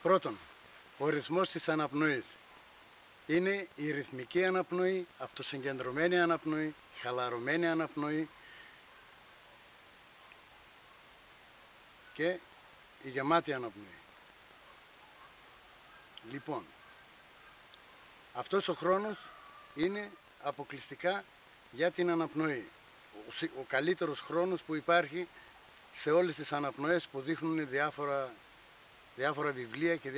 Πρώτον, ο ρυθμός της αναπνοής. Είναι η ρυθμική αναπνοή, αυτοσυγκεντρωμένη αναπνοή, χαλαρωμένη αναπνοή και η γεμάτη αναπνοή. Λοιπόν, αυτός ο χρόνος είναι αποκλειστικά για την αναπνοή. Ο καλύτερος χρόνος που υπάρχει σε όλες τις αναπνοές που δείχνουν διάφορα βιβλία και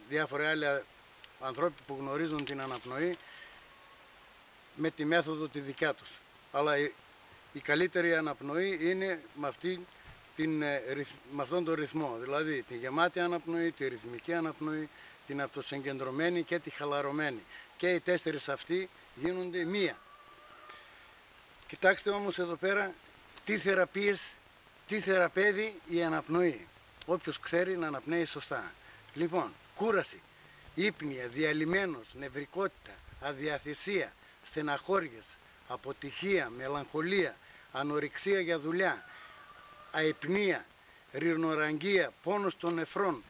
διάφορα άλλοι ανθρώποι που γνωρίζουν την αναπνοή με τη μέθοδο τη δικιά τους. Αλλά η καλύτερη αναπνοή είναι με αυτόν τον ρυθμό, δηλαδή τη γεμάτη αναπνοή, τη ρυθμική αναπνοή, την αυτοσυγκεντρωμένη και τη χαλαρωμένη. Και οι τέσσερις αυτοί γίνονται μία. Κοιτάξτε όμως εδώ πέρα τι θεραπεύει η αναπνοή. Όποιος ξέρει να αναπνέει σωστά. Λοιπόν, κούραση, ύπνοια, διαλυμένος, νευρικότητα, αδιαθυσία, στεναχώριες, αποτυχία, μελαγχολία, ανορεξία για δουλειά, αϊπνία, ρινοραγγεία, πόνος των νεφρών,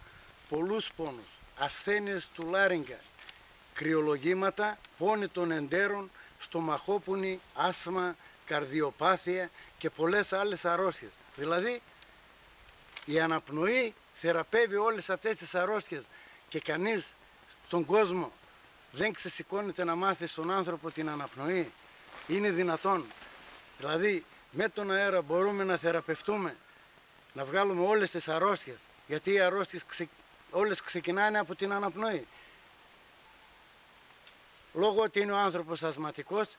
πολλούς πόνους, ασθένειες του λάριγγα, κρυολογήματα, πόνοι των εντέρων, στομαχόπουνη, άσθμα, καρδιοπάθεια και πολλές άλλες αρρώστιες. Δηλαδή, η αναπνοή θεραπεύει όλες αυτές τις αρρώστιες και κανείς στον κόσμο δεν ξεσηκώνεται να μάθει στον άνθρωπο την αναπνοή. Είναι δυνατόν? Δηλαδή, με τον αέρα μπορούμε να θεραπευτούμε, να βγάλουμε όλες τις αρρώστιες, γιατί οι αρρώστιες όλες ξεκινάνε από την αναπνοή. Λόγω ότι είναι ο άνθρωπος ασθματικός,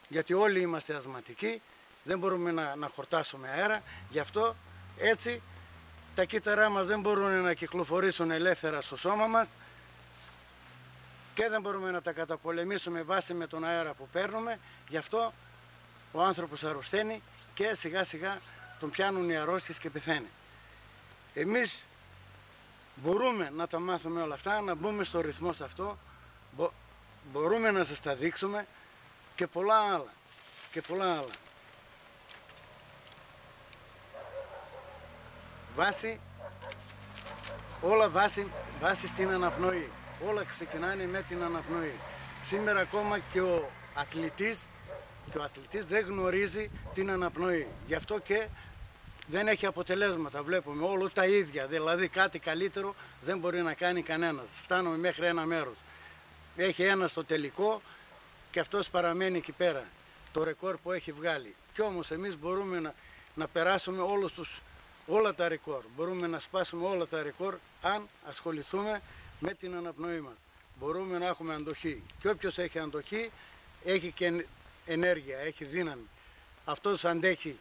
γιατί όλοι είμαστε ασθματικοί, δεν μπορούμε να χορτάσουμε αέρα, γι' αυτό έτσι τα κύτταρά μας δεν μπορούν να κυκλοφορήσουν ελεύθερα στο σώμα μας και δεν μπορούμε να τα καταπολεμήσουμε βάσει με τον αέρα που παίρνουμε, γι' αυτό ο άνθρωπος αρρωσταίνει και σιγά σιγά τον πιάνουν οι αρρώστιες και πεθαίνει. Εμείς μπορούμε να τα μάθουμε όλα αυτά, να μπούμε στο ρυθμό σε αυτό, μπορούμε να σας τα δείξουμε και πολλά άλλα. Όλα βάση στην αναπνοή. Όλα ξεκινάνε με την αναπνοή. Σήμερα ακόμα και ο αθλητής δεν γνωρίζει την αναπνοή. Γι' αυτό και δεν έχει αποτελέσματα. Βλέπουμε όλο τα ίδια. Δηλαδή κάτι καλύτερο δεν μπορεί να κάνει κανένας. Φτάνουμε μέχρι ένα μέρος. Έχει ένα στο τελικό και αυτός παραμένει εκεί πέρα. Το ρεκόρ που έχει βγάλει. Κι όμως εμείς μπορούμε να περάσουμε όλα τα ρεκόρ. Μπορούμε να σπάσουμε όλα τα ρεκόρ αν ασχοληθούμε με την αναπνοή μας. Μπορούμε να έχουμε αντοχή. Και όποιος έχει αντοχή έχει και ενέργεια, έχει δύναμη. Αυτός αντέχει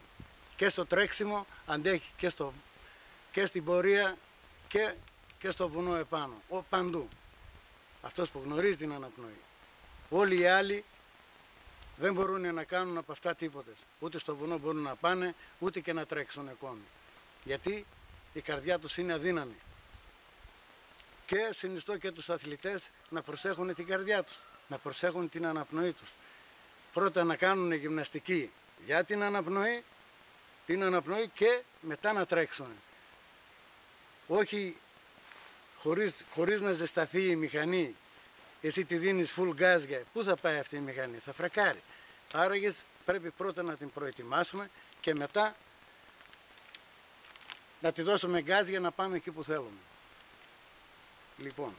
και στο τρέξιμο, αντέχει και στην πορεία και στο βουνό επάνω. Παντού. Αυτός που γνωρίζει την αναπνοή. Όλοι οι άλλοι δεν μπορούν να κάνουν από αυτά τίποτε. Ούτε στο βουνό μπορούν να πάνε, ούτε και να τρέξουν ακόμη. Γιατί η καρδιά τους είναι αδύναμη. Και συνιστώ και τους αθλητές να προσέχουν την καρδιά τους, να προσέχουν την αναπνοή τους. Πρώτα να κάνουν γυμναστική για την αναπνοή και μετά να τρέξουν. Όχι χωρίς να ζεσταθεί η μηχανή, εσύ τη δίνεις full gas, πού θα πάει αυτή η μηχανή, θα φρακάρει. Άραγες πρέπει πρώτα να την προετοιμάσουμε και μετά να τη δώσουμε gas για να πάμε εκεί που θέλουμε. Λοιπόν.